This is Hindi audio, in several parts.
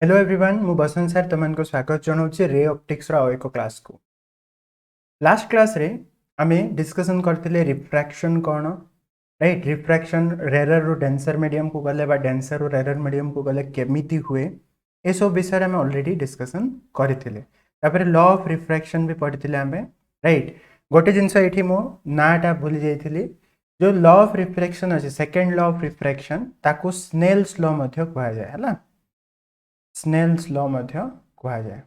हेलो एवरीवन मु बसंत सर तुमको स्वागत जनाऊँ रे ऑप्टिक्स रो एक क्लास को। लास्ट क्लास रे आमे डिस्कशन करथिले रिफ्रैक्शन कौन, राइट। रिफ्रैक्शन रेरर रो डेंसर मीडियम को गले बा डेंसर रो रेरर मीडियम को गले केमिति हुए ए सब विषय आमे ऑलरेडी डिस्कशन करथिले। तापर लॉ ऑफ रिफ्रैक्शन भी पढ़िथिले आमे, राइट। गोटे जिंस एठी मो नाटा भूली जाइथिली। जो लॉ ऑफ रिफ्रैक्शन अछि सेकंड लॉ ऑफ रिफ्रैक्शन ताको स्नेल्स लॉ मध्ये कहया जाय हला। स्नेल्स लॉ मध्ये कहया जाय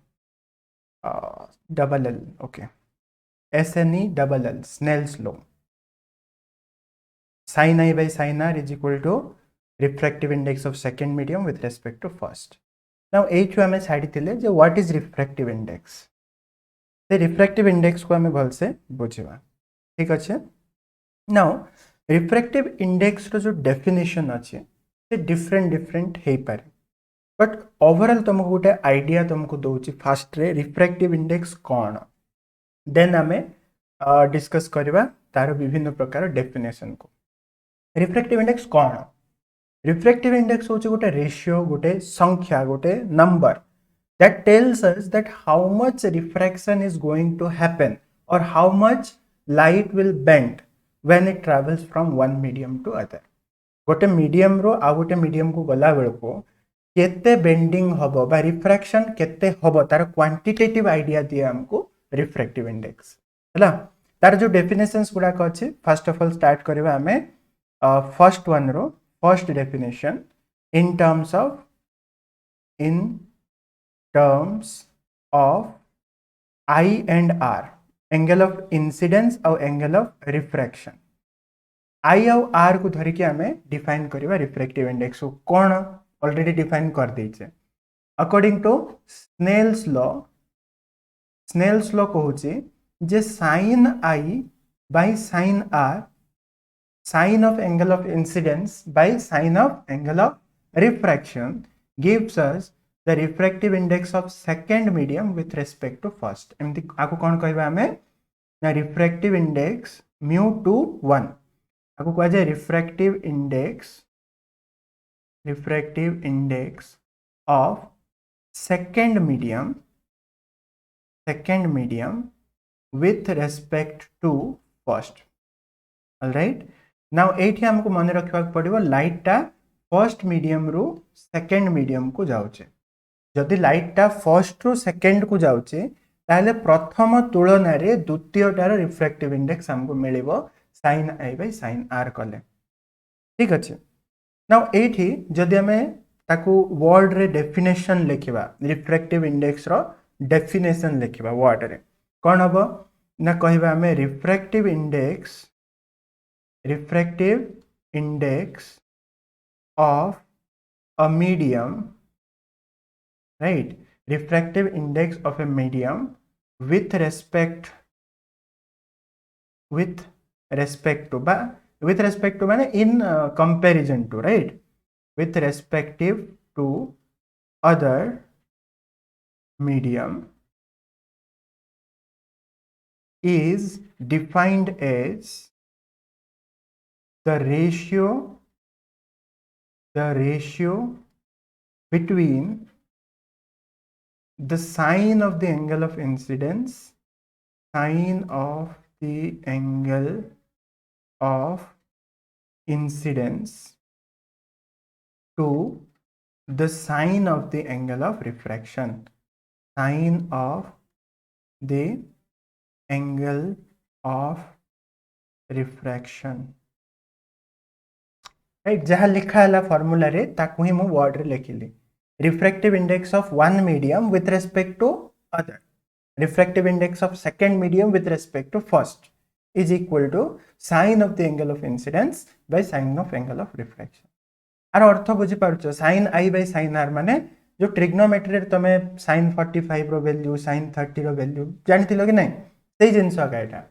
double L, okay. SNE double L, Snell's law. Sin I by sin R is equal to refractive index of second medium with respect to first. Now H आमे छाड़ी थिले जे what is refractive index. से refractive index को आमे भल से बुझिबा, ठीक अछि। Now refractive index रो जो definition अछि से different हे पारे, बट ओवरऑल तुमको गोटे आइडिया तुमको दोची फास्ट रे refractive index कोन, देन आमे डिस्कस करवा तार विभिन्न प्रकार डेफिनेशन को। रिफ्रैक्टिव इंडेक्स कौन? रिफ्रैक्टिव इंडेक्स होची गोटे रेशियो, गोटे संख्या, गोटे number that tells us that how much refraction is going to happen or how much light will bend when it travels from one medium to other. गोटे मीडियम रो आ गोटे मीडियम को गला बेल को केते बेंडिंग हबो बा रिफ्रैक्शन केते हबो तार क्वांटिटेटिव आइडिया दिए हमको रिफ्रैक्टिव इंडेक्स हला। तार जो डेफिनेशंस गुडा को अछि, फर्स्ट ऑफ ऑल स्टार्ट करबा हमें फर्स्ट वन रो first definition in terms of I and R, angle of incidence और एंगल ऑफ रिफ्रैक्शन। I और R को धरिकी हमें डिफाइन करबा रिफ्रैक्टिव इंडेक्स को कोन ऑलरेडी डिफाइन कर देछे according to Snell's law. Snell's law कहूची जे sin I by sin R, sin of angle of incidence by sin of angle of refraction gives us the refractive index of second medium with respect to first. एमती आको कौन कहबा हमें ना refractive index mu to 1 आको कहा जाए refractive index of second medium with respect to first. Alright, now एठी हमको मन रखा पड़ो लाइट टा फर्स्ट मीडियम रू सेकेंड मीडियम को जाउचे। जदि लाइट टा फर्स्ट रू सेकेंड को जाउचे ताहले प्रथम तुलन रे द्वितीय टार रिफ्रैक्टिव इंडेक्स हमको मिलिबो sin I by sin R कले, ठीक अछि। नाउ एठी जदि हमें ताकू वर्ड रे डेफिनेशन लिखिबा रिफ्रैक्टिव इंडेक्स रो डेफिनेशन लिखिबा वर्ड रे कोन हबो ना कहबा हमें refractive index of a medium, right? Refractive index of a medium with respect to माने in comparison to, right? With respective to other medium is defined as the ratio between the sine of the angle of incidence to the sine of the angle of refraction, sine of the angle of refraction, right. जहाँ लिखा है फॉर्मूला रे ताकू ही मु वर्ड रे लिखिली refractive index of one medium with respect to other, refractive index of second medium with respect to first is equal to sine of the angle of incidence by sine of angle of refraction. आर अर्थ बुझी पारुछ sin I by sin R माने जो ट्रिग्नोमेट्री रे तमे sin 45 रो वैल्यू sin 30 रो वैल्यू जानिथिलो कि नै सेही जिंस का एटा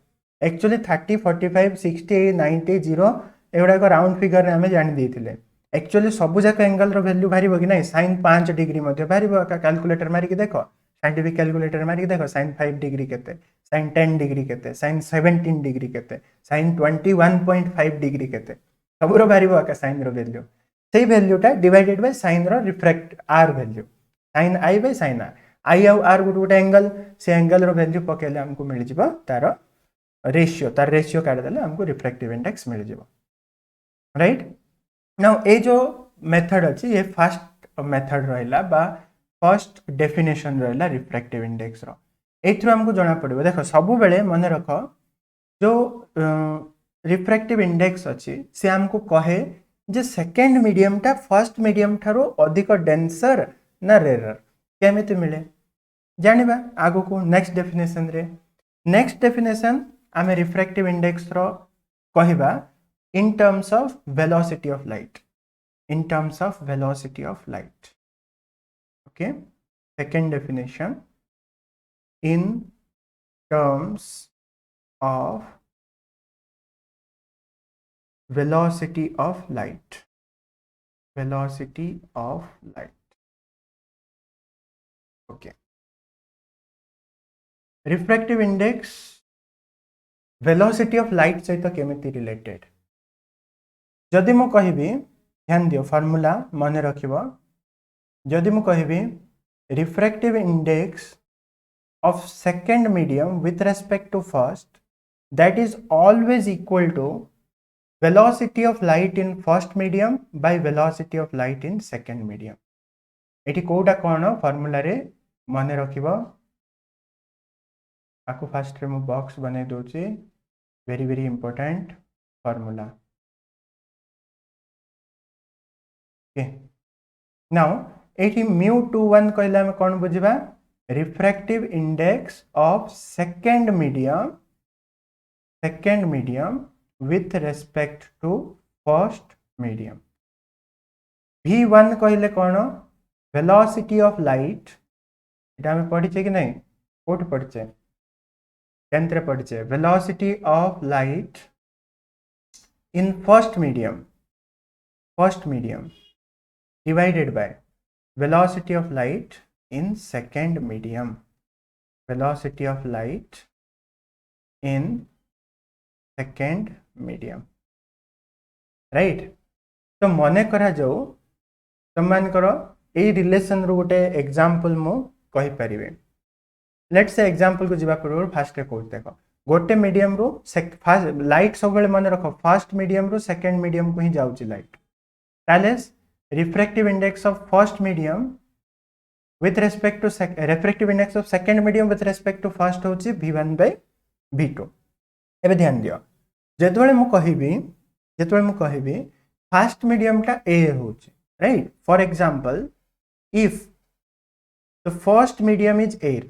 एक्चुअली 30 45 60 90 0 एवडा को राउंड फिगर रे हमें जानि देथिले। एक्चुअली सब जाक एंगल रो वैल्यू भारीबो कि नै sin 5 डिग्री मध्ये भारीबो का कैलकुलेटर मारि के देखो, साइंटिफिक कैलकुलेटर मारि के देखो sin 5 डिग्री केते, sin 10 डिग्री केते, sin 17 डिग्री केते, sin 21.5 डिग्री केते सबरो भारीबो का sin रो वैल्यू सेही वैल्यूटा डिवाइडेड बाय sin रो refract R value sin I by sin r I आउ r गोटे गोटे एंगल से एंगल रो वैल्यू पकेले हमको मिल जिवो तार रेशियो काढ देले हमको रिफ्रैक्टिव इंडेक्स मिल जिवो राइट नाउ ए जो मेथड अछि ये फर्स्ट मेथड रहला बा फर्स्ट डेफिनेशन रहला रिफ्रैक्टिव इंडेक्स रो एथरो हमको जाना पड़िबो देखो सब बेले मन रख जो रिफ्रैक्टिव इंडेक्स अछि से हमको कहे जे सेकंड मीडियम टा फर्स्ट मीडियम ठारो अधिक डेंसर ना रेरर केमिति मिले जानिबा आगो को नेक्स्ट डेफिनेशन रे नेक्स्ट डेफिनेशन आमे रिफ्रैक्टिव इंडेक्स रो कहिबा in terms of velocity of light okay second definition in terms of velocity of light okay refractive index velocity of light सहित केमिति रिलेटेड जदि मु कहिबी ध्यान दियो फार्मूला मन रखिबो जदि मु कहिबी refractive index of second medium with respect to first that is always equal to velocity of light in first medium by velocity of light in second medium eighty कोडा कोन फार्मूला रे मन रखिबो आको फर्स्ट रे मु बॉक्स बने दोची very very important formula okay now एटी mu21 कहला हम कोन बुझिबा refractive index of second medium with respect to first medium v1 कहले कोन velocity of light एटा हम पढिचे कि नहीं कोट पढिचे 10th रे पढिचे velocity of light in first medium divided by velocity of light in second medium right तो मने करा जाऊ सम्मान करो ए रिलेशन रो गोटे एग्जांपल मु कहि परिबे लेट्स से एग्जांपल को जिबा पर फर्स्ट रे कोड देखो गोटे मीडियम रो फर्स्ट लाइट सब बेले मन रखो फर्स्ट मीडियम रो सेकंड मीडियम को ही जाउची लाइट ताले refractive index of first medium with respect to refractive index of second medium with respect to first होची v1 by v2 एबे ध्यान दियो जेतबेले मु कहिबी फर्स्ट मीडियम टा a होची right for example if the first medium is air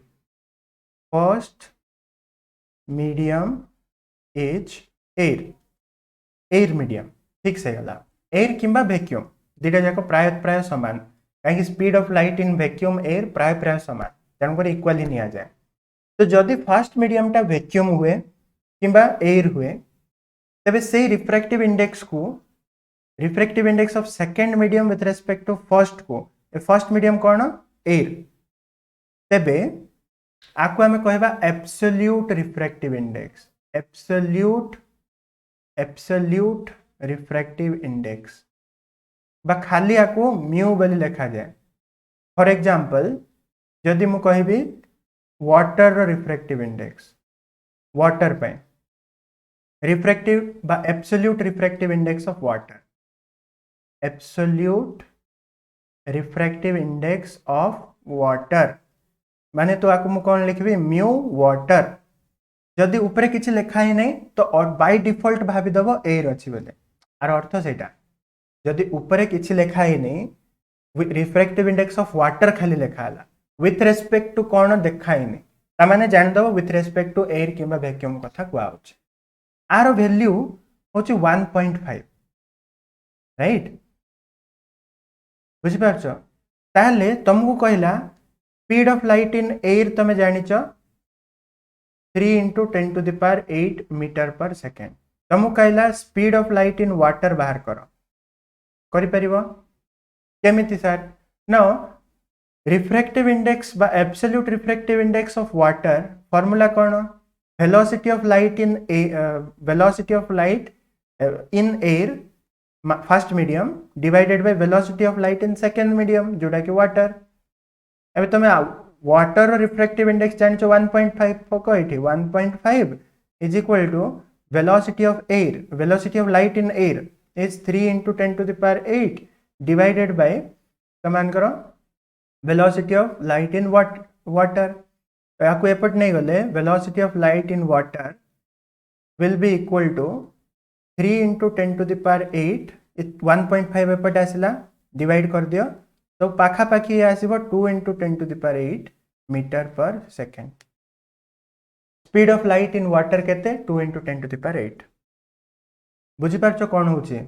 medium ठीक से गला एयर किंबा वैक्यूम दिटा जाको प्राय समान कहीं speed of light in vacuum air प्राय समान तेणुकर इक्वाली निया जाए तो जदि फर्स्ट मीडियम टा वैक्यूम हुए किंबा एयर हुए तबे से refractive index of second medium with respect to first को फर्स्ट मीडियम कौन एयर तबे आको हमें कहबा absolute refractive index absolute refractive index बा खाली आको म्यू बोली लिखा जाए फॉर एग्जांपल जदि मु कहबी वाटर रो रिफ्रैक्टिव इंडेक्स वाटर पे रिफ्रैक्टिव बा absolute refractive index of water absolute refractive index of water माने तो आको मु कोन लिखबी म्यू वाटर जदि ऊपर किछि लिखा ही नहीं तो और बाय डिफॉल्ट भाबी दबो एयर अछि बोले आर अर्थ सेटा जदि ऊपर किछि लिखा ही नहीं रिफ्रैक्टिव इंडेक्स ऑफ वाटर खाली लिखा हला विथ रेस्पेक्ट टू कोन देखा ही नहीं ता माने जान दबो विथ रेस्पेक्ट टू एयर किबा वैक्यूम कथा कुआ होछि आर वैल्यू होछि 1.5 राइट बुझि पारछो ताले तुमको कहला speed of light in air तमे जानिचो 3 × 10⁸ मीटर पर सेकेंड तुमको कहला speed of light in water बाहर करो करि परिबो केमिति सर नाउ रिफ्रैक्टिव इंडेक्स बा absolute refractive index of water formula cone velocity of light in air first medium divided by velocity of light in second medium जोड़ा कि वाटर एबे तुम वाटर रिफ्रैक्टिव इंडेक्स जानिछो 1.5 पको एठी 1.5 is equal to velocity of air, velocity of light in air is 3 into 10 to the power 8 divided by कमान करो velocity of light in water. तो आपको एपट नहीं गले velocity of light in water will be equal to 3 into 10 to the power 8 1.5 एपट आसिला डिवाइड कर दियो तो पाखा पाखी आसीबो 2 into 10 to the power 8 metre per second. Speed of light in water केते 2 into 10 to the power 8. बुझी पारछो कोन होची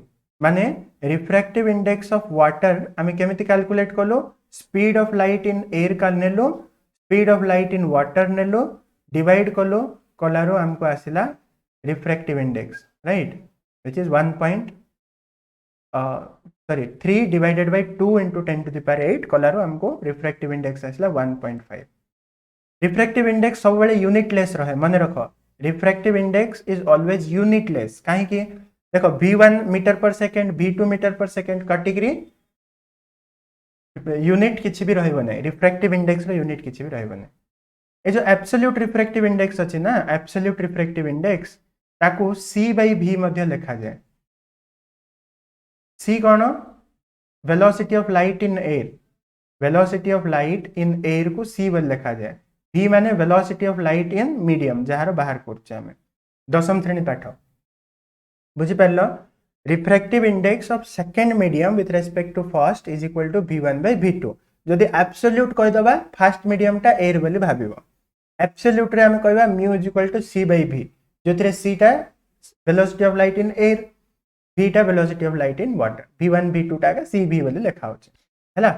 माने रिफ्रैक्टिव इंडेक्स ऑफ वाटर आमे केमिति कैलकुलेट कलो speed of light in air का नेलो speed of light in water नेलो डिवाइड कलो कलारो हमको आसिला refractive index right which is 3 divided by 2 into 10 to the power 8 कलारो हमको रिफ्रैक्टिव इंडेक्स आसिला 1.5. रिफ्रैक्टिव इंडेक्स सब बेले यूनिटलेस रहे मन रख refractive index is always unitless कहीं देखो v1 metre per second v2 metre per second कटिकी unit किछि भी रहइबो नै रिफ्रैक्टिव इंडेक्स रो यूनिट किछि भी रहइबो नै. ए जो एब्सोल्यूट रिफ्रैक्टिव इंडेक्स अछि ना एब्सोल्यूट रिफ्रैक्टिव इंडेक्स ताको c by v मध्ये लिखा जाय. c कोन velocity of light in air velocity of light in air को c बोल लिखा जाय. v माने velocity of light in medium जहार बाहर करछे हमें दशम श्रेणी पाठ बुझी पारलो. Refractive index of second medium with respect to first is equal to v1 by v2. जदि एब्सोल्यूट कहि दबा फर्स्ट मीडियम टा एयर बोली भाबिबो एब्सोल्यूट रे हम कहबा mu is equal to c by v जोथिरे c टा velocity of light in air v टा velocity of light in water v1 v2 टा का c v बोली लिखा होचे हैला.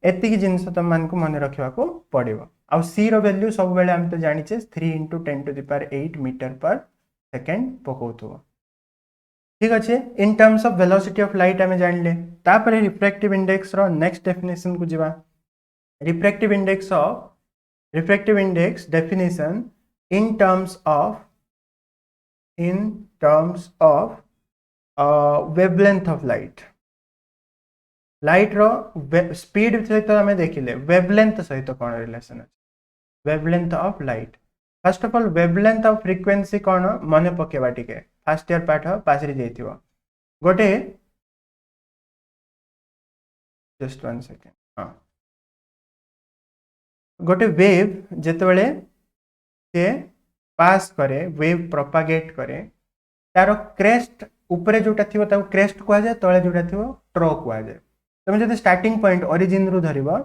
एतिकी जिंस तुम मान को मन रखिबा को पड़िबो. आउ c रो वैल्यू सब बेले हम तो जानि छे 3 into 10 to the power 8 metre per second पकोथो ठीक अच्छे. In terms of velocity of light हमें जान ले तापर रिफ्रैक्टिव इंडेक्स रो नेक्स्ट डेफिनेशन को जीवा. Refractive index definition in terms of wavelength of light light रो स्पीड सहित आम देखिले वेवलेंथ सहित कौन रिलेशन अच्छे wavelength of light. First of all wavelength of frequency कौन मन पकेबा टिके फर्स्ट ईयर पाठ पासरी जाइथिबो गोटे जस्ट 1 सेकेंड हां गोटे वेव जेतेबेले से पास करे वेव प्रोपागेट करे तार क्रेस्ट ऊपर जोटा थिबो ताको क्रेस्ट कुआ जाय तळे जोटा थिबो ट्रो कुआ जाय. तुम जब स्टार्टिंग पॉइंट ओरिजिन रु धरिबो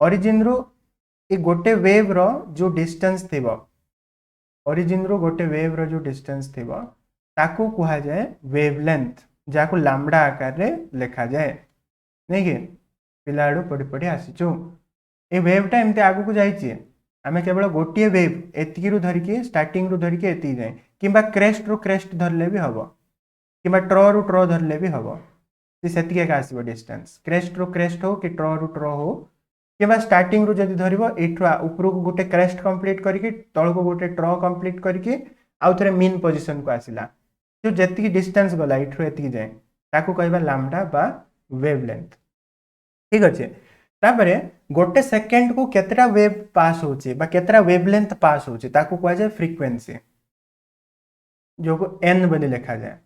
ओरिजिन रु ए गोटे वेव रो जो डिस्टेंस थिबो ओरिजिन रु गोटे वेव रो जो डिस्टेंस थिबो ताको कुआ जाए वेवलेंथ जाको लैम्बडा आकार रे लिखा जाए नहीं कि पिलाडू पड़ी पड़ी आसीचु. ए वेवटा एमते आगु को जाइछि आमे केवल गोटे वेव एतिकी रु धरिके स्टार्टिंग रु धरिके एति जाए किबा क्रेस्ट रु क्रेस्ट धरले भी हबो किबा ट्रो रु ट्रो धरले भी हबो सेतिके का आसीबो डिस्टेंस क्रेस्ट रु क्रेस्ट हो कि ट्रो रु ट्रो हो किबा स्टार्टिंग रु जदी धरिबो एठु ऊपर को गोटे क्रेस्ट कंप्लीट करके तळ को गोटे ट्रो कंप्लीट करके आउ थरे मीन पोजीशन को आसिला जो जेतिकी डिस्टेंस गला एठु एतिकी जाए ताको कहबा लैम्बडा बा वेवलेंथ ठीक अछि. तापरे गोटे सेकंड को केतरा वेव पास होची बा केतरा वेवलेंथ पास होची ताको कहै जाय फ्रीक्वेंसी जो को n बोली लिखा जाय.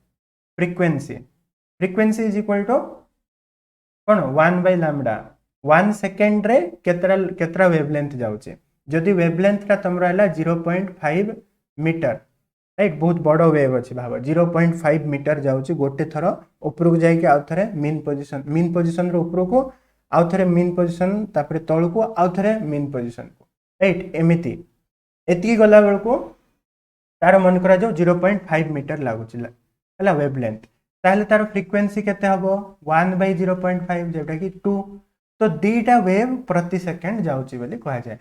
फ्रीक्वेंसी इज इक्वल टू कोन 1 by लैम्बडा 1 सेकंड रे केतरा वेवलेंथ जाउची जदी वेवलेंथ ता तमरा हला 0.5 मीटर राइट बहुत बड़ वेव अछि भाबो 0.5 मीटर जाउची गोटे थरो ऊपर को जाय के आउ थरे मीन पोजीशन रो ऊपर को आउ थरे मीन पोजीशन तापरे तळ को आउ थरे मीन पोजीशन को राइट एमिति एति गला बेल को तार मन करा जो 0.5 मीटर लागुची हला वेवलेंथ ताहले तार फ्रीक्वेंसी केते हबो 1 by 0.5 जेटा कि 2 तो दीटा वेव प्रति सेकंड जाउची बोली कहा जाय.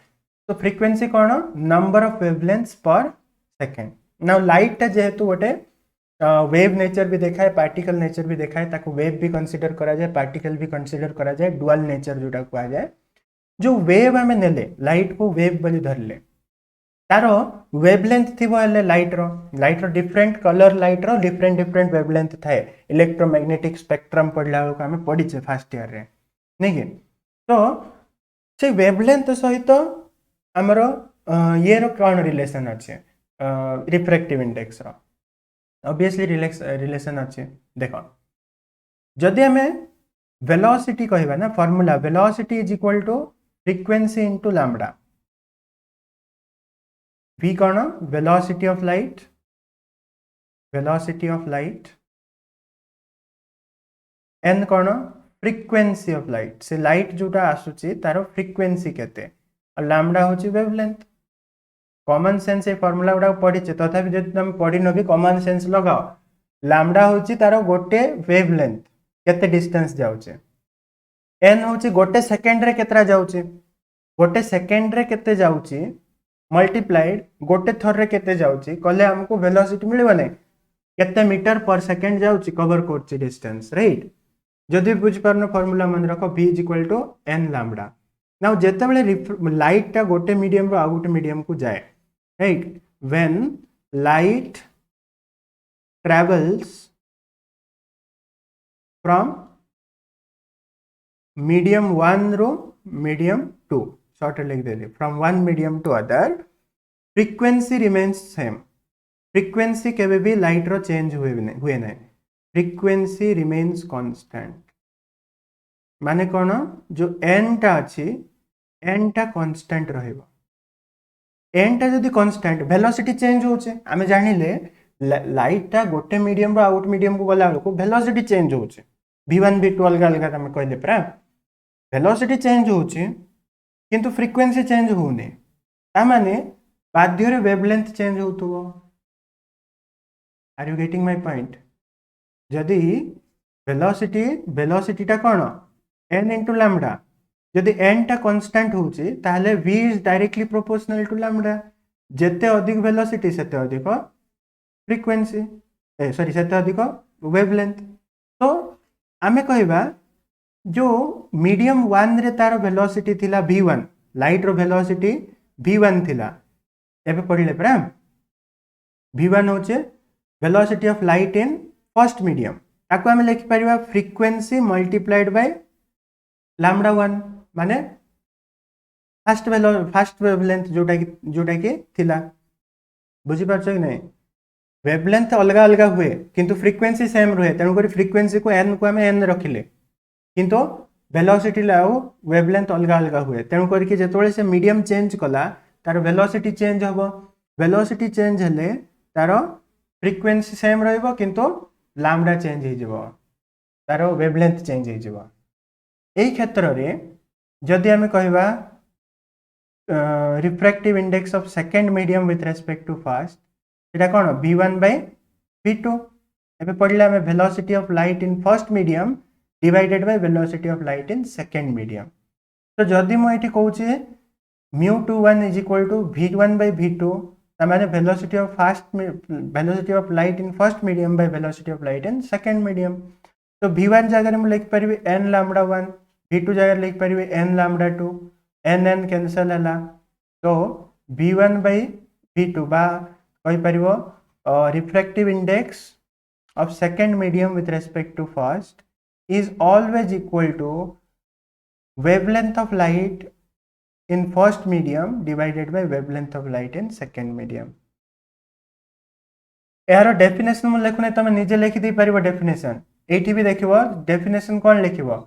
तो frequency cone number of wavelengths पर सेकंड. नाउ लाइट ता जेहेतु गोटे वेव नेचर भी देखा है पार्टिकल नेचर भी देखा है ताको वेव भी कंसीडर करा जाए पार्टिकल भी कंसीडर करा जाए डुअल नेचर जोटा कहा जाए. जो वेव हमें नेले लाइट को वेव बोली धरले तार वेवलेंथ थिबो हले लाइट रो डिफरेंट कलर लाइट रो डिफरेंट वेवलेंथ थाए इलेक्ट्रोमैग्नेटिक स्पेक्ट्रम पढ़ला को हमें पढ़ी छे फर्स्ट ईयर रे नहीं कि. तो से वेवलेंथ सहित आमर ये कौन रिलेशन अच्छे रिफ्रैक्टिव इंडेक्स ऑब्वियसली रिलेशन अच्छे देख जदि आम वेलोसिटी कहबा ना formula velocity is equal to frequency into lambda v कौन वेलोसिटी ऑफ लाइट n कौन फ्रीक्वेंसी ऑफ लाइट से लाइट जोटा आसुची तार फ्रीक्वेंसी केते और लैम्बडा होची वेवलेंथ कॉमन सेंस ये फॉर्मूला गुडा पढ़ी तथापि जब तुम पढ़ी न भी कॉमन सेंस लगाओ लैम्बडा होची तार गोटे वेवलेंथ केते डिस्टेंस जाउचे n होची गोटे सेकंड रे केतरा जाउचे गोटे सेकंड रे केते जाउची मल्टीप्लाइड गोटे थर रे केते जाउची कहले हमको वेलोसिटी मिलबो नै केते मीटर पर सेकंड जाउची कवर करची डिस्टेंस राइट जदि बुझ पारन फॉर्मूला मन रखो v is equal to n lambda now जेते बेले लाइट टा गोटे मीडियम रो आ गोटे मीडियम को जाए right when light travels from medium 1 रो मीडियम 2 शॉर्ट लिख देली from one medium to other frequency remains same frequency केबे भी लाइट रो चेंज हुए ना फ्रीक्वेंसी रिमेन्स कांस्टेंट माने कौन जो n टा अच्छी n टा कांस्टेंट रहइबो n टा जदी कांस्टेंट वेलोसिटी चेंज होचे आमे जानिले लाइट टा गोटे मीडियम रो आउट मीडियम को गला को वेलोसिटी चेंज होचे v1 v2 अलग अलग हम कहले प्रा वेलोसिटी चेंज होचे किंतु फ्रीक्वेंसी चेंज होने ता माने बाध्य रे वेवलेंथ चेंज होतबो are you getting my point जदि वेलोसिटी टा कौन n इंटू लैम्बडा जदि n टा कांस्टेंट होची ताहले v is directly proportional to lambda जेते अधिक वेलोसिटी सेते अधिक फ्रीक्वेंसी सॉरी सेते अधिक वेवलेंथ तो आमे कहबा जो मीडियम 1 रे तार वेलोसिटी थिला v1 लाइट रो वेलोसिटी v1 थिला एबे पढिले परा v1 होचे velocity of light in first medium ताको आमे लिखि परिबा फ्रीक्वेंसी मल्टीप्लाइड बाय लैम्बडा 1 माने फर्स्ट वेवलेंथ जोटा की थिला बुझी पारछो कि नहीं वेवलेंथ अलग अलग हुए किंतु फ्रीक्वेंसी सेम रहे तेणु करी फ्रीक्वेंसी को n को आमे n रखिले किंतु वेलोसिटी लाओ वेवलेंथ अलग अलग हुए तेणु करी जेतोळे से मीडियम चेंज कला तार वेलोसिटी चेंज हबो वेलोसिटी चेंज हेले तार फ्रीक्वेंसी सेम रहइबो किंतु लैम्बडा चेंज हो जिवो तार वेवलेंथ चेंज हो जिवो एई क्षेत्र रे जदि आमे कहबा refractive index of second medium with respect to first एटा कोन v1 by v2 एबे पढिला हमें velocity of light in first medium divided by velocity of light in second medium तो जदि मो एठी कहूचे μ21 is equal to v1 by v2 तामाने velocity of light in first medium by velocity of light in second medium तो v1 जगह रे मु लिख परिबे n लैम्बडा 1 v2 जगह लिख परिबे n लैम्बडा 2 n कैंसल हला तो v1 by v2 बा कहि परिबो refractive index of second medium with respect to first is always equal to wavelength of light in first medium divided by wavelength of light in second medium यार डेफिनेशन में लिखने तमे निजे लिखि दे परिबो डेफिनेशन एठी भी देखिबो डेफिनेशन कोन लिखिबो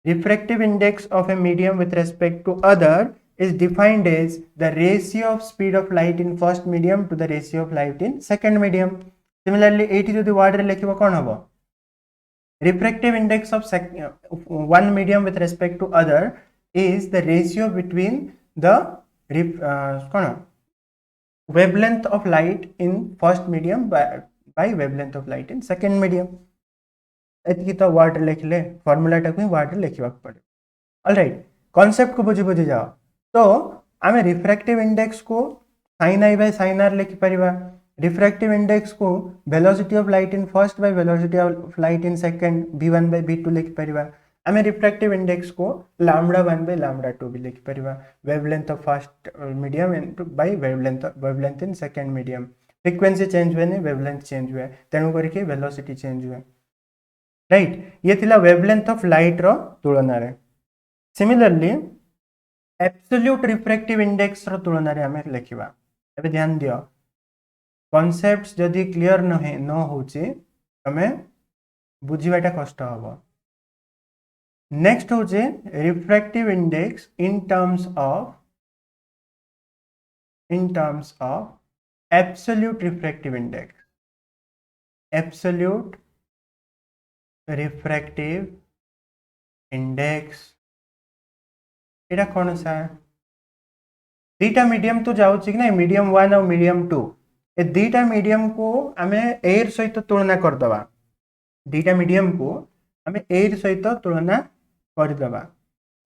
refractive index of a medium with respect to other is defined as the ratio of speed of light in first medium to the ratio of light in second medium similarly एठी जदी वर्ड रे लिखिबो कोन हबो refractive index of one medium with respect to other is the ratio between the wavelength of light in first medium by wavelength of light in second medium एतकी तो वर्ड लिखले फार्मूला टाको वर्ड लिखिबा पड़े ऑलराइट कांसेप्ट को बुझी जाओ तो आमे रिफ्रैक्टिव इंडेक्स को sin i by sin r लिखि परिबा रिफ्रैक्टिव इंडेक्स को velocity of light in first by velocity of light in second v1 by v2 लिखि परिबा आमे रिफ्रैक्टिव इंडेक्स को लैम्बडा 1 by लैम्बडा 2 भी लिखि परिबा wavelength of first medium into by wavelength in second medium frequency change हुए नहीं वेवलेंथ चेंज हुए तेणु करके वेलोसिटी चेंज हुए राइट ये थिला वेवलेंथ ऑफ लाइट रो तुलना रे सिमिलरली एब्सोल्यूट रिफ्रैक्टिव इंडेक्स रो तुलना रे हमें लिखिबा एबे ध्यान दियो कॉन्सेप्ट्स जदी क्लियर न होची हमें बुझीबाटा कष्ट हबो नेक्स्ट होचे refractive index in terms of absolute refractive index एटा कौन सा दीटा मीडियम तो जाउची कि ना मीडियम 1 और मीडियम 2 ए दीटा मीडियम को आमे एयर सहित तुलना कर दबा दीटा मीडियम को आमे एयर सहित तुलना कर दबा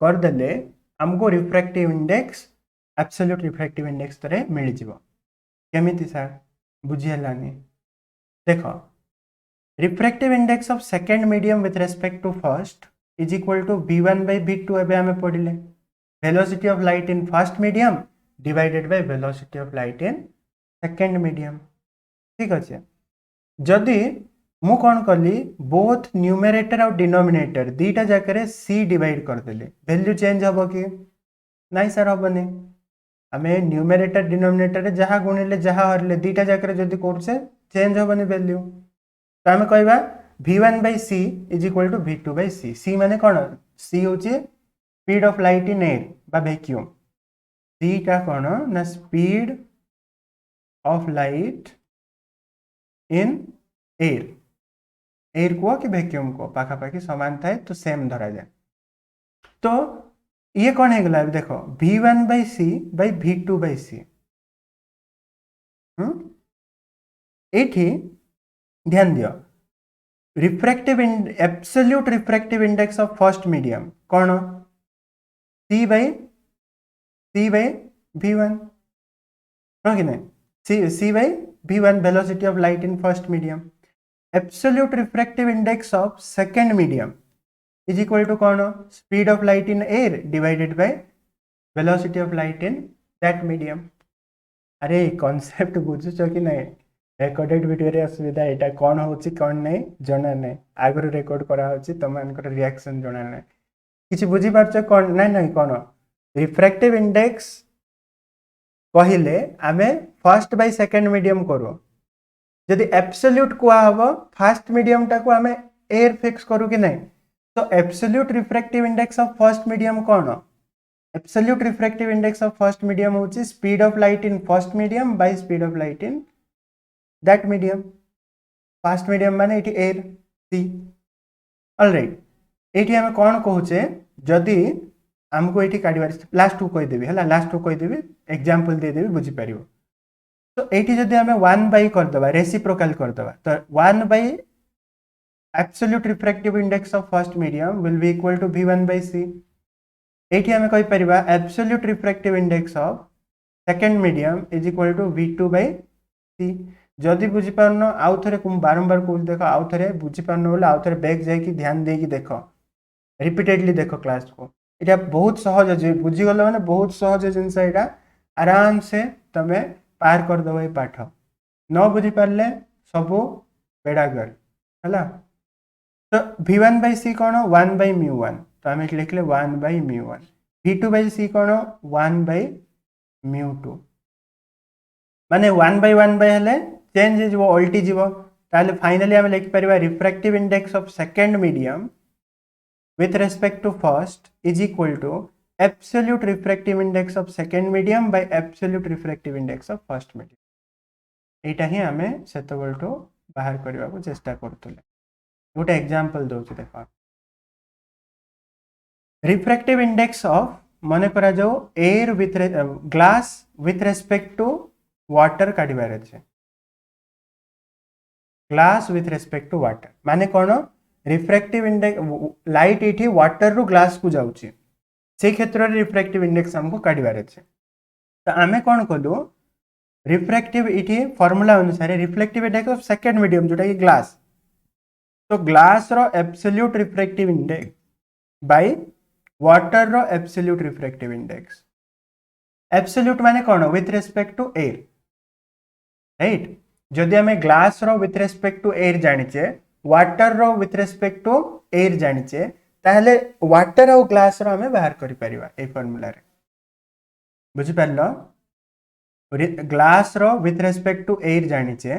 कर देले हमको refractive index absolute refractive index तरे मिल जिवो केमिति सर बुझी हलानी देखो refractive index of second medium with respect to first is equal to v1 by v2 एबे हमें पढ़िले velocity of light in first medium divided by velocity of light in second medium ठीक अच्छे जदि मु कौन कली बोथ न्यूमरेटर और डिनोमिनेटर दीटा जाकर सी डिवाइड करदेली वैल्यू चेंज हम कि नाई सर हेनी आम न्यूमरेटर डिनोमिनेटर जहाँ गुणिले जहाँ हरले दीटा जाकर जदि करछे चेंज हेनी वैल्यू तो आम कहवा v1 by c is equal to v2 by c c माने कौन c हूँ speed of light in air बा वैक्यूम c टा कौन ना speed of light in air को कि वैक्यूम को पाखापाखि समान थाए तो सेम धरा जाए तो ये कौन है गला देखो v1 by c by v2 by c एठी ध्यान दियो refractive absolute refractive index of first medium कौन c by v1 हाँ कि नहीं c by v1 velocity of light in first medium absolute refractive index of second medium is equal to कौन speed of light in air divided by velocity of light in that medium अरे कॉन्सेप्ट बुझुच कि नहीं रेकर्डेड वीडियो रे असुविधा एटा कौन होची कौन नहीं जना नहीं आगुरी रेकर्ड करा होची तमानकर रिएक्शन जना नहीं किछि बुझी पारछ कौन नहीं नहीं कौन रिफ्रैक्टिव इंडेक्स कहिले आमे फर्स्ट बाय सेकंड मीडियम करू जदि एब्सोल्यूट कुआ हबो फर्स्ट मीडियम टा को आमे एयर फिक्स करू कि नहीं तो absolute refractive index of first medium कौन absolute refractive index of first medium होची speed of light in first medium by speed of light in that medium first medium माने इटी एयर सी ऑलराइट एटी हम कौन कहूचे जदि हमको ये काढ़ लास्ट टू कहीदेवी है लास्ट टू कहीदेवी एग्जांपल देदेवी बुझी पार तो ये जदि आम 1 by करदे रेसिप्रोकाल करदे तो 1 by absolute refractive index of first medium will be equal to v1 by c एटी आम कहि परिबा absolute refractive index of second medium is equal to v2 by c जदि बुझी पारन आउ थे बारंबार कह देख आउ थे बुझी पारन बोले आउ थे बैक जाकि ध्यान देकी देख रिपीटेडली देख क्लास को ये बहुत सहज अच्छे बुझीगल मैंने बहुत सहज जिनस यहाँ आराम से तमें पार करदेव ये पाठ न बुझी पारे सबू बेड़ागर है तो v1 by c कौन 1 by μ1 तो आम लिखले 1 by μ1 v2 by c कौन 1 by μ2 माने 1 by 1 by हेले चेंज हो उल्टी जीव ताले फाइनली आम लिखिपर refractive index of second medium with respect to first is equal to absolute refractive index of second medium by absolute refractive index of first medium एटा ही आमे सेतबेलटो बाहर करबा को चेष्टा करतले गोटे एग्जांपल दोछु देखो रिफ्रैक्टिव इंडेक्स ऑफ माने करा जाओ air with glass with respect to water काढिबार अछि glass with respect to water माने कोन रिफ्रैक्टिव इंडेक्स लाइट ये वाटर रु ग्लास को जाऊँगी से क्षेत्र में रिफ्रैक्टिव इंडेक्स हमको काढ़ार अच्छे तो आम कौन कलु रिफ्रैक्टिव ये फॉर्मूला अनुसार reflective index of second medium जोटा कि ग्लास तो ग्लास रो absolute refractive index by water रो एब्सोल्यूट रिफ्रैक्टिव इंडेक्स एब्सोल्यूट माने कौन with respect to air right जदि आम ग्लास रो विथ रेस्पेक्ट टू एयर जानिचे वाटर रो विथ रेस्पेक्ट टू एयर जानिचे ताहले वाटर और ग्लास रो हमें बाहर करि परिबा ए फार्मूला रे बुझी पारलो ग्लास रो विथ रेस्पेक्ट टू एयर जानिचे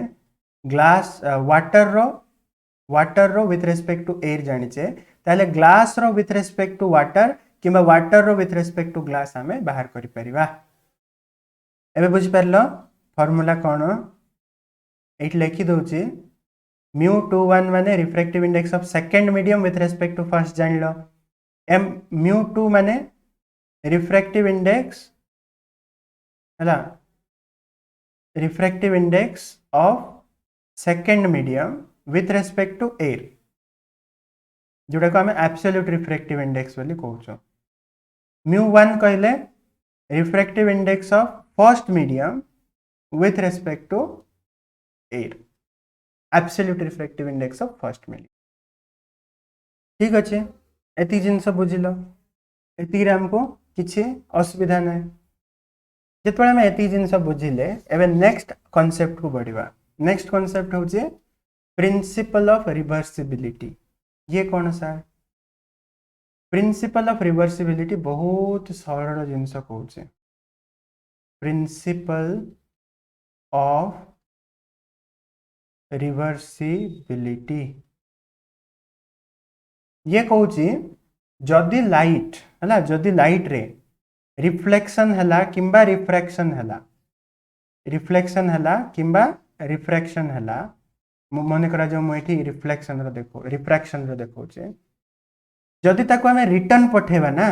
ग्लास वाटर रो विथ रेस्पेक्ट टू एयर जानिचे ताले ग्लास रो विथ रेस्पेक्ट टू वाटर किंबा वाटर रो विथ रेस्पेक्ट टू ग्लास आमे बाहर करि परिबा एबे बुझी पारलो फार्मूला कोन एट लिखि दउची μ21 माने refractive index of second medium with respect to first जान लो एम μ2 माने रिफ्रैक्टिव इंडेक्स हला refractive index of second medium with respect to air जोटा को आम एब्सोल्यूट रिफ्रैक्टिव इंडेक्स बोली कहूँ μ1 कहले refractive index of first medium with respect to air absolute refractive index of first medium ठीक अच्छे एति जिनस बुझिल एति आमको किसी असुविधा ना जिते आम एति जिनस बुझिले एबे नेक्स्ट कॉन्सेप्ट को बढ़िया नेक्स्ट कॉन्सेप्ट हूँ प्रिंसिपल ऑफ रिवर्सिबिलिटी ये कौन सा प्रिंसिपल ऑफ रिवर्सिबिलिटी बहुत सरल जिनस कहूँ प्रिंसिपल ऑफ रिवर्सिबिलिटी ये कहूँ जदि लाइट है जदि लाइट रे रिफ्लेक्शन है किंबा रिफ्रैक्शन है रिफ्लेक्शन है किंबा रिफ्रैक्शन है मन करा जो मुझे रिफ्लेक्शन रो देखो रिफ्रैक्शन रो देखो जदि ताको हमें रिटर्न पठेबा ना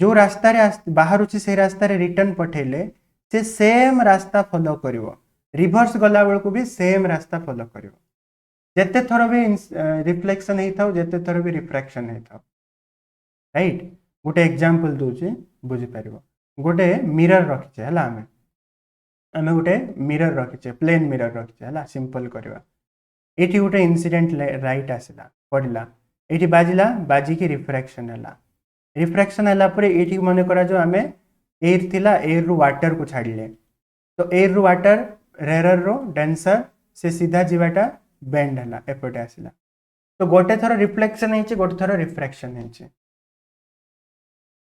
जो रास्ता रे बाहर से रास्ता रे रिटर्न पठेले से सेम रास्ता फॉलो करिवो रिवर्स गला बेल को भी सेम रास्ता फॉलो करिवो जेते थर भी रिफ्लेक्शन हे थाउ जेते थर भी रिफ्रैक्शन हे थाउ राइट गोटे एग्जांपल दोचे बुझी पारिबो गोटे मिरर रखिचे हला आमे गोटे मिरर रखिचे प्लेन मिरर रखिचे हला सिंपल करवा एठी गोटे इंसिडेंट लाइट आसिला पड़िला एठी बाजिला बाजी की रिफ्रैक्शन है पर एठी मन करा जो आमे एयर थिला एयर रु वाटर को छाड़िले तो एयर रु वाटर रेयर रो डेंसर से सीधा जीवाटा बेंड है एपटे आसला तो गोटे थर रिफ्लेक्शन है गोटे थर रिफ्रैक्शन है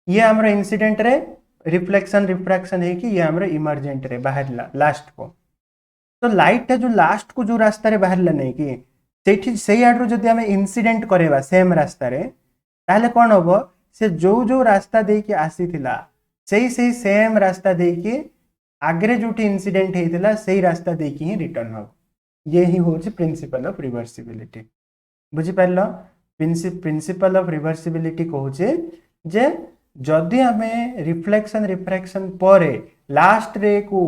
ये आमर इंसिडेंट रे रिफ्लेक्शन रिफ्रैक्शन है कि ये आमर इमर्जेंट रे बाहर लास्ट को तो लाइट जो लास्ट को जो रास्ता रे बाहर नहीं कि से आड़ जदि आम इंसिडेंट करेबा सेम रास्ता रे ताहले कौन हम से जो रास्ता दे कि आसी थिला से सेम रास्ता दे कि आगे जो इंसिडेंट होता से रास्ता दे कि ही रिटर्न हो ये ही हूँ प्रिंसिपल ऑफ रिवर्सिबिलिटी बुझीपार प्रिंसिपल ऑफ रिवर्सिबिलिटी कहूँ जे जदि आम रिफ्लेक्शन रिफ्रैक्शन पर लास्ट रे को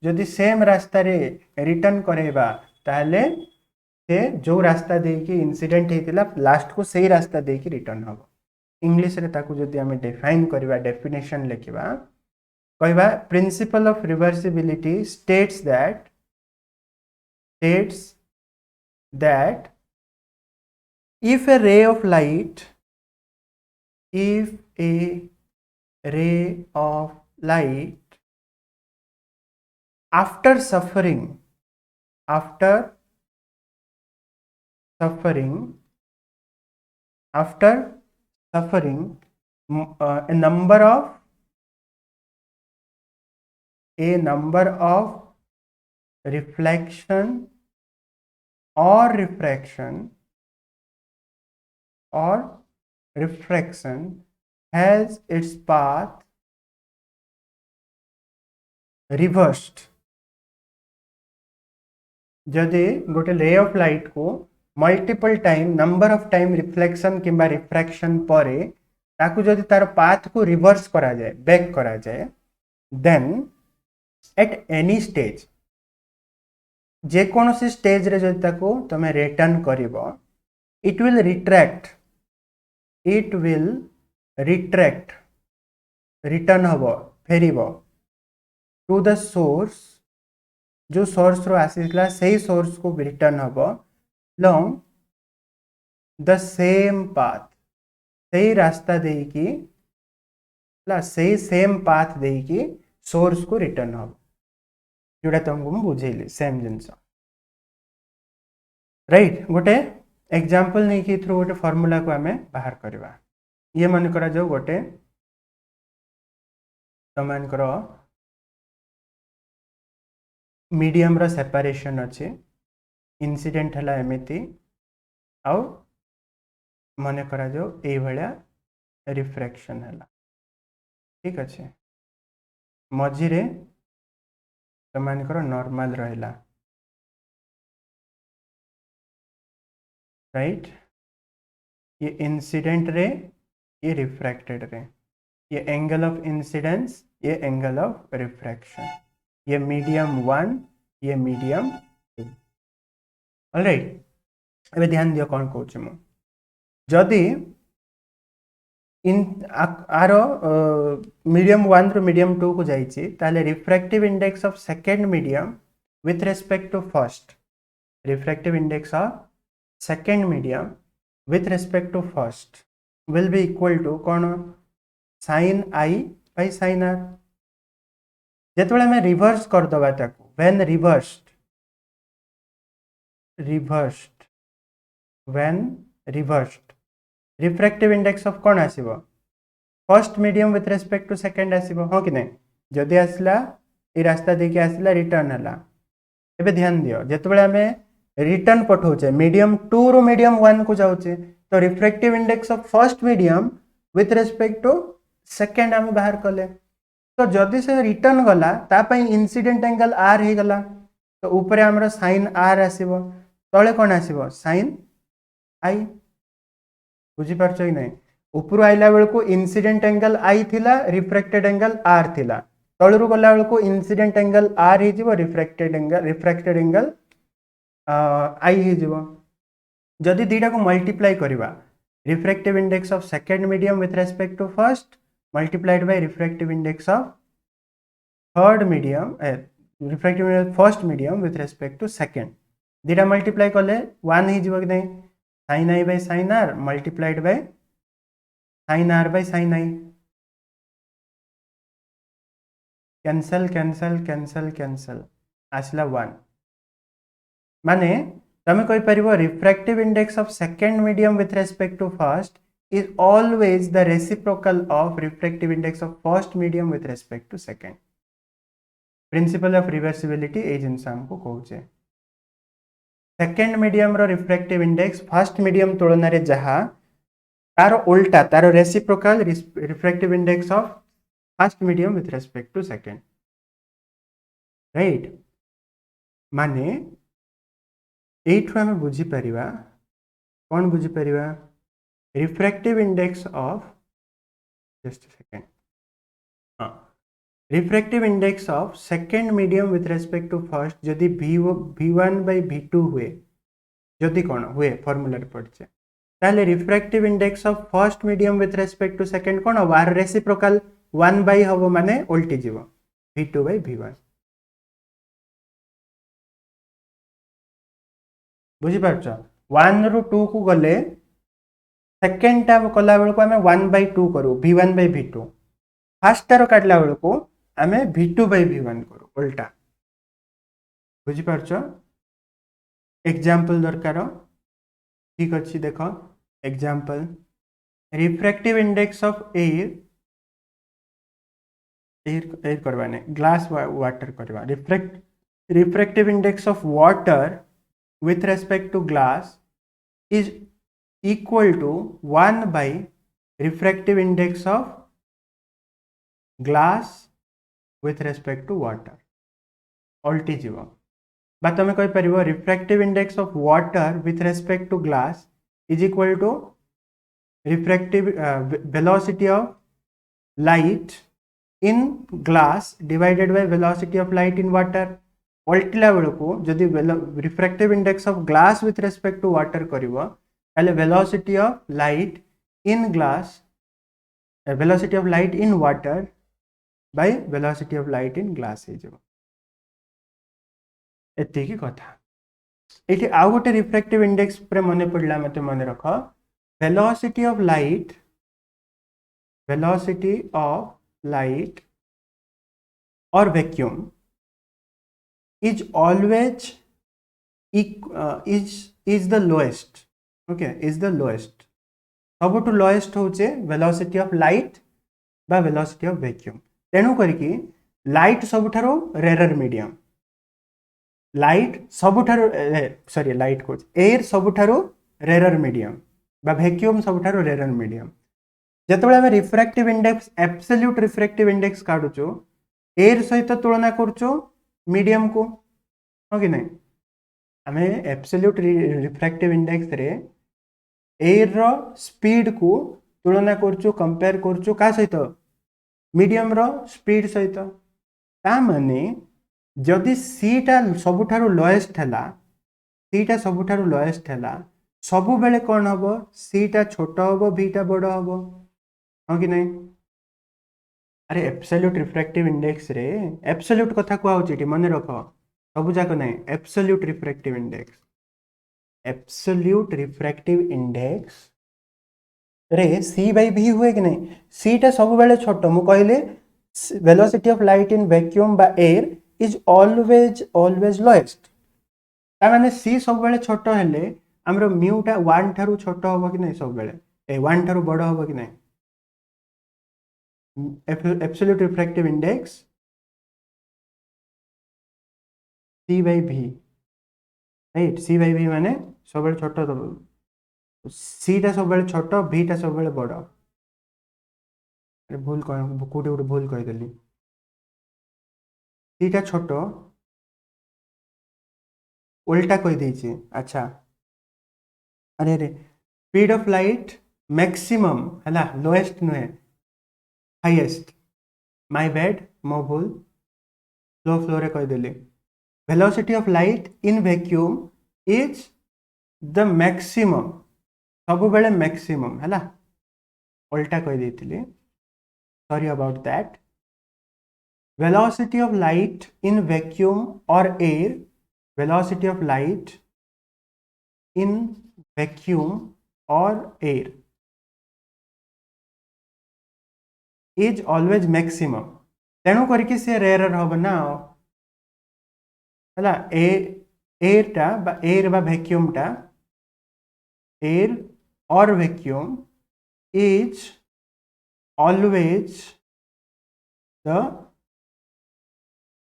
जदि सेम रास्ता रे रिटर्न करेबा ताहले से जो रास्ता दे कि इंसिडेंट होता लास्ट को सही रास्ता दे कि रिटर्न हो इंग्लिश रे ताकू जदि आम डिफाइन करवा डेफिनेशन लिखा कहवा principal of reversibility states that if a ray of light after suffering a number of reflection or refraction has its path reversed जदि गोटे रे ऑफ लाइट को multiple time number of time reflection किंबा रिफ्रैक्शन पर ताकू जदि तार पाथ को रिवर्स करा जाए बैक करा जाए देन एट एनी स्टेज जेकोसी स्टेज रे जदि ताको तमे रिटर्न करिवो इट विल रिट्रैक्ट रिटर्न हबो फेरिबो टू द सोर्स जो सोर्स रो आसीला सही सोर्स को रिटर्न हबो लॉन्ग द सेम पाथ सही रास्ता देकी सही सेम पाथ देकी सोर्स को रिटर्न हम जोड़ा तुमको मुझे बुझेली सेम जिनस राइट गोटे एग्जांपल नहीं कि थ्रू गोटे फॉर्मूला को आम बाहर करवा ये मन करा जाओ गोटे तमनकर मीडियम रो सेपरेशन अच्छे इंसिडेंट है एमती आउ मन करा जो ए भलिया रिफ्रैक्शन है ठीक अच्छे मझिरे तमनकर नॉर्मल रहिला राइट ये इंसिडेंट रे ये रिफ्रैक्टेड रे ये एंगल ऑफ इंसिडेंस ये एंगल ऑफ रिफ्रैक्शन ये मीडियम 1 ये मीडियम 2 ऑलराइट एबे ध्यान दियो कौन कहूँ मु जदि इन आर मीडियम 1 रो मीडियम 2 को जाइए ताले refractive index of second medium with respect to first refractive index of second medium with respect to first will be equal to कौन sin i by sin r जेतबेले मैं रिवर्स कर दबा ताको when reversed refractive index of कौन आसीबो first medium with respect to second आसीबो हो कि नहीं जदि आसला ए रास्ता देखि आसला रिटर्न हला एबे ध्यान दियो जेतबेले हमें रिटर्न पठाउचे मीडियम 2 रो मीडियम 1 को जाउचे तो refractive index of first medium with respect to second आम बाहर कले तो जदि से रिटर्न गला तापाई इंसिडेंट एंगल आर ही गला तो ऊपर आमर साइन आर आसीबो तळे कोन आसीबो साइन आई बुझी पारछ कि नहीं ऊपर आइला बेल को इंसिडेंट एंगल आई थिला रिफ्रैक्टेड एंगल आर थिला तळरू गला बेल को इंसिडेंट एंगल आर ही जीवो रिफ्रैक्टेड एंगल आई ही जीवो जदि दीटा को मल्टीप्लाई करिवा refractive index of second medium with respect to first multiplied by refractive index of third medium refractive index first medium with respect to second दीटा मल्टीप्लाई कले 1 ही जीव कि नहीं sin i by sin r multiplied by sin r by sin i cancel cancel cancel cancel आसला 1 माने तमे कोइ परिबो refractive index of second medium with respect to first is always the reciprocal of refractive index of first medium with respect to second. Principle of reversibility ए जिनस हमको कहूचे सेकेंड मीडियम रो रिफ्रैक्टिव इंडेक्स फर्स्ट मीडियम तुलना रे जहा तार उल्टा तार reciprocal refractive index of first medium with respect to second right माने एठु हम बुझी परिबा कोन बुझी परिबा refractive index of just a second refractive index of second medium with respect to first जदि v1 by v2 हुए जदि कौन हुए फॉर्मूला रे पड़छे ताले refractive index of first medium with respect to second कौन वार रेसिप्रोकल 1 by हबो माने उल्टी जीवो v2 by v1 बुझी पारछ 1 रो 2 को गले सेकेंड टा कला बेल को आम 1/2 करूँ v1 by v2 फास्ट टार काटला बेल को आम v2 by v1 करूँ उल्टा बुझीपार एग्जाम्पल दरकार ठीक अच्छी देख example refractive index of air करवा नहीं ग्लास वाटर करवा refractive index of water with respect to glass is equal to 1 by refractive index of glass with respect to water उल्टी जीव बा तुम कहि परिबो refractive index of water with respect to glass is equal to refractive velocity of light in glass divided by velocity of light in water उल्टिला बेल को जदि refractive index of glass with respect to water करिवो velocity of light in glass velocity of light in water by velocity of light in glass एति की कथा एठी आउ गोटे रिफ्रैक्टिव इंडेक्स पर मन पड़ला मते मन रख velocity of light or vacuum is always is the lowest okay is the lowest सबुठु लोएस्ट होचे वेलोसिटी ऑफ लाइट बा वेलोसिटी ऑफ वैक्यूम तेणु करके लाइट सबुठारो रेयर मीडियम लाइट सबुठारो सॉरी लाइट को एयर सबुठारो रेयर मीडियम बा वैक्यूम सबुठारो रेयर मीडियम जेतेबेले आमे refractive index absolute refractive index काढुचो एयर सहित तुलना करचो मीडियम को हो कि नहीं आमे एब्सोल्यूट रिफ्रैक्टिव इंडेक्स रे एयर रो स्पीड को तुलना करचो कंपेयर करचो का सहित मीडियम रो स्पीड सहित ता माने जदि सीटा सबुठारु लोएस्ट हैला सीटा सबुठारु लोएस्ट हैला सबु बेले कोन हबो सीटा छोट हबो बीटा बड़ हबो हो कि नहीं अरे एब्सोल्यूट रिफ्रैक्टिव इंडेक्स रे एब्सोल्यूट कथा को आउची मने रखो सब जाक नहीं एब्सोल्यूट रिफ्रैक्टिव इंडेक्स रे सी बाई भी हुए कि नहीं सीटा सब बेले छोट मु कहले velocity of light in vacuum बा एयर इज ऑलवेज लोएस्ट ता माने सी सब बेले छोट हेले हमरो म्यूटा 1 थारु छोट होबो कि नहीं सब बेले ए 1 थारु बड़ होबो कि नहीं absolute refractive index c by v right c by v माने सब बेले छोट दबो सी टा सब बेले छोट भी टा सब बेले बड़ अरे भूल कोटी गोटे भूल कहीदेली सी टा छोट उल्टा कही देछि अच्छा अरे अरे स्पीड ऑफ लाइट मैक्सिमम हैला लोएस्ट नुहे हाईएस्ट माय बैड मो भूल फ्लो रे कहीदेली velocity of light in vacuum is the maximum सब बेले मैक्सिमम हैला उल्टा कही देथिली sorry about that velocity of light in vacuum or air velocity of light in vacuum or air is always maximum तेणु करके से रेयर हम ना है एयर टा एयर बा वैक्यूम टा एयर और vacuum is always the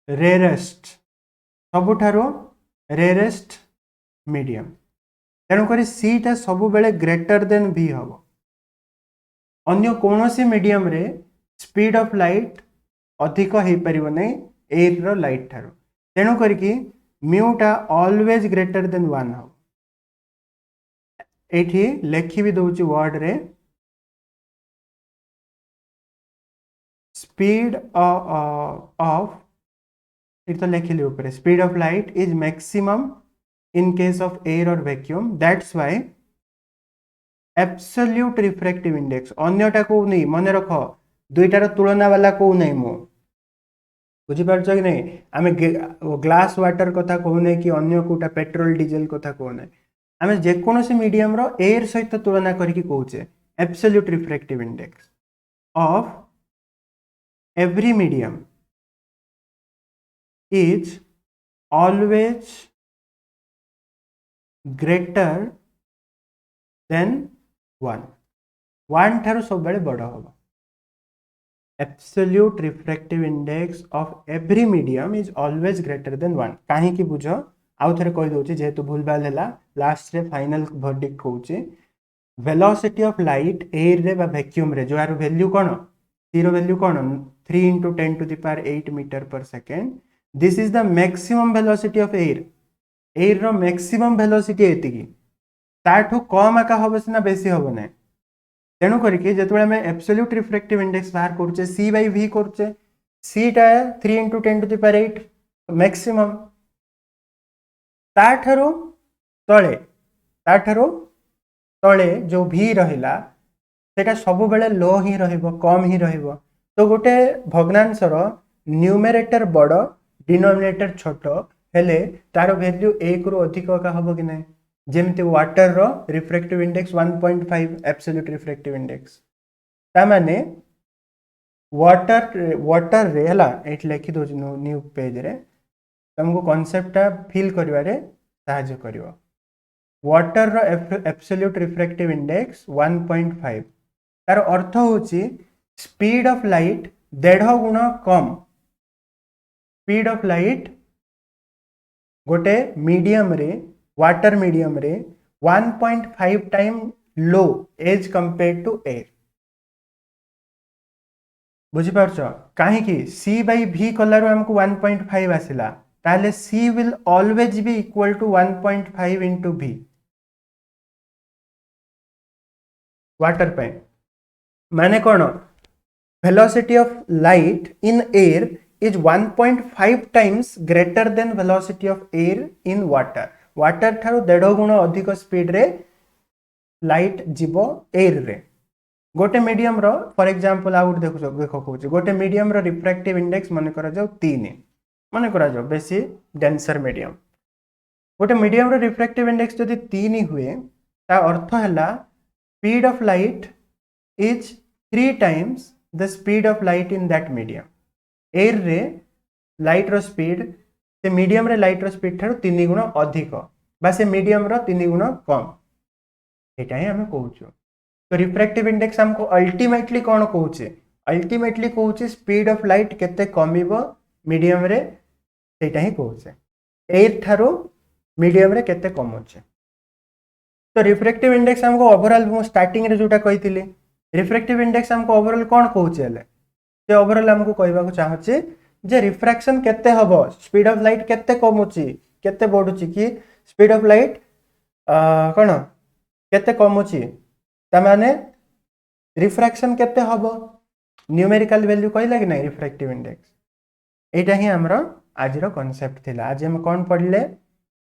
rarest सबुठारो रेयरेस्ट मीडियम तेणुक सीटा सब बेले ग्रेटर देन भी हम अन्य कौन सी मीडियम रे स्पीड ऑफ लाइट अधिक हो पार नहीं एयर रो लाइट ठारो तेणु करके म्यूटा ऑलवेज ग्रेटर देन 1 हम एठी लेखि भी दउची वर्ड रे स्पीड ऑफ इट तो लिखिली ऊपर speed of light is maximum in case of air और vacuum that's why absolute refractive index अन्यटा को नहीं मन रख दुईटार तुलना वाला को नहीं मु बुझी पारछ कि नहीं आमे ग्लास वाटर कथा कहूने कि अन्य कोटा पेट्रोल डीजल कथा कहूने आमे जेकोसी मीडियम रो एयर सहित तुलना करके कहूचे absolute refractive index of every medium is always greater than 1 ठारू सब बेले बड़ हम absolute refractive index of every medium is always greater than 1 कहीं की बुझ आउ थे कही दउची जेहेतु भूल भाल है लास्ट रे फाइनल वर्डिक्ट कहूची वेलोसिटी ऑफ लाइट एयर रे बा वैक्यूम रे जो यार वैल्यू कौन सी रो वैल्यू कौन 3 × 10⁸ metre per second this is the maximum velocity of air air रो मैक्सिमम वेलोसिटी एतिकी ताठू कम आका हबो सिना बेसी हबो नै तेणु करके जेतबेले हमें एब्सोल्यूट रिफ्रैक्टिव इंडेक्स बाहर करछे सी बाई भी करछे सी टा 3 × 10⁸ मैक्सिमम ताठरो तळे जो भी रहिला सेटा सब बेले लो ही रहिबो कम ही रहिबो तो गोटे भग्नांशर न्यूमरेटर बड़ डिनोमिनेटर छोट हेले तार वैल्यू 1 रु अधिक का हबो कि नहीं जेमते वाटर रो refractive index 1.5 absolute refractive index ता माने वाटर रे हला एट लिखि दो न्यू पेज रे तुमको कांसेप्ट फील करिवारे सहायता करिवो वाटर रो एब्सोल्यूट रिफ्रैक्टिव इंडेक्स 1.5 तार अर्थ होची स्पीड ऑफ लाइट देढ़ गुण कम स्पीड ऑफ लाइट गोटे मीडियम रे वाटर मीडियम रे 1.5 time low as compared to air बुझिपार कहीं सी बै भी कलर आमको 1.5 आसला ताले c will always be equal to 1.5 into v water पे माने कौन velocity of light in air is 1.5 times greater than velocity of air in water. Water ठारो 1.5 गुण अधिक स्पीड रे लाइट जीवो एयर रे गोटे मीडियम रो फॉर एग्जांपल आउट देखो कहूँ गोटे मीडियम रो रिफ्रैक्टिव इंडेक्स मन करा जाओ 3 मन करा जाओ बेसी डेंसर मीडियम गोटे मीडियम रो रिफ्रैक्टिव इंडेक्स जदि 3 हुए ता अर्थ हैला speed of light is 3 times the speed of light in that medium. Air रे लाइट रो स्पीड से मीडियम रे लाइट रो स्पीड ठारो 3 गुण अधिक बा से मीडियम रो 3 गुण कम एटा ही हमें कहूछु तो रिफ्रैक्टिव इंडेक्स हमको अल्टीमेटली कौन कहूचे अल्टीमेटली कहूचे स्पीड ऑफ लाइट केते कमिबो मीडियम रे सेटा ही कहूचे एयर ठारो मीडियम रे केते कमोचे तो रिफ्रैक्टिव इंडेक्स हमको ओवरऑल स्टार्टिंग रे जोटा कहितिले रिफ्रैक्टिव इंडेक्स हमको ओवरऑल कौन कहूचे हेले से ओवरऑल हमको कहबा को चाहछे जे रिफ्रैक्शन केते हबो स्पीड ऑफ लाइट केते कमुची केते बढ़ुची कि स्पीड ऑफ लाइट कोन केते कमुची त माने रिफ्रैक्शन केते हबो न्यूमेरिकल वैल्यू कहला कि नहीं रिफ्रैक्टिव इंडेक्स एटा ही हमरो आज रो कांसेप्ट थिला आज हम कोन पढले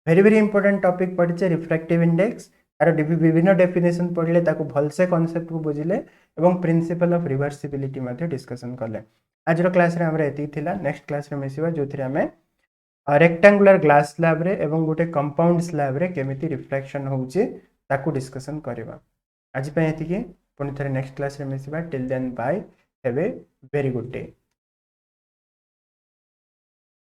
वेरी इंपोर्टेंट टॉपिक पढिचे रिफ्रैक्टिव इंडेक्स आर विभिन्न डेफिनेशन पढ़ले ताको भल से कांसेप्ट को बुझिले एवं प्रिंसिपल ऑफ रिवर्सिबिलिटी मध्ये डिस्कशन करले आज रो क्लास रे हमरा एती थिला नेक्स्ट क्लास रे मिसिबा जोथि हमें रेक्टेंगुलर ग्लास स्लैब रे एवं गोटे कंपाउंड स्लैब रे केमिति रिफ्लेक्शन होउची ताको डिस्कशन करबा आज पे एती के पुनी थरे नेक्स्ट क्लास रे मिसिबा till then bye have a very good day.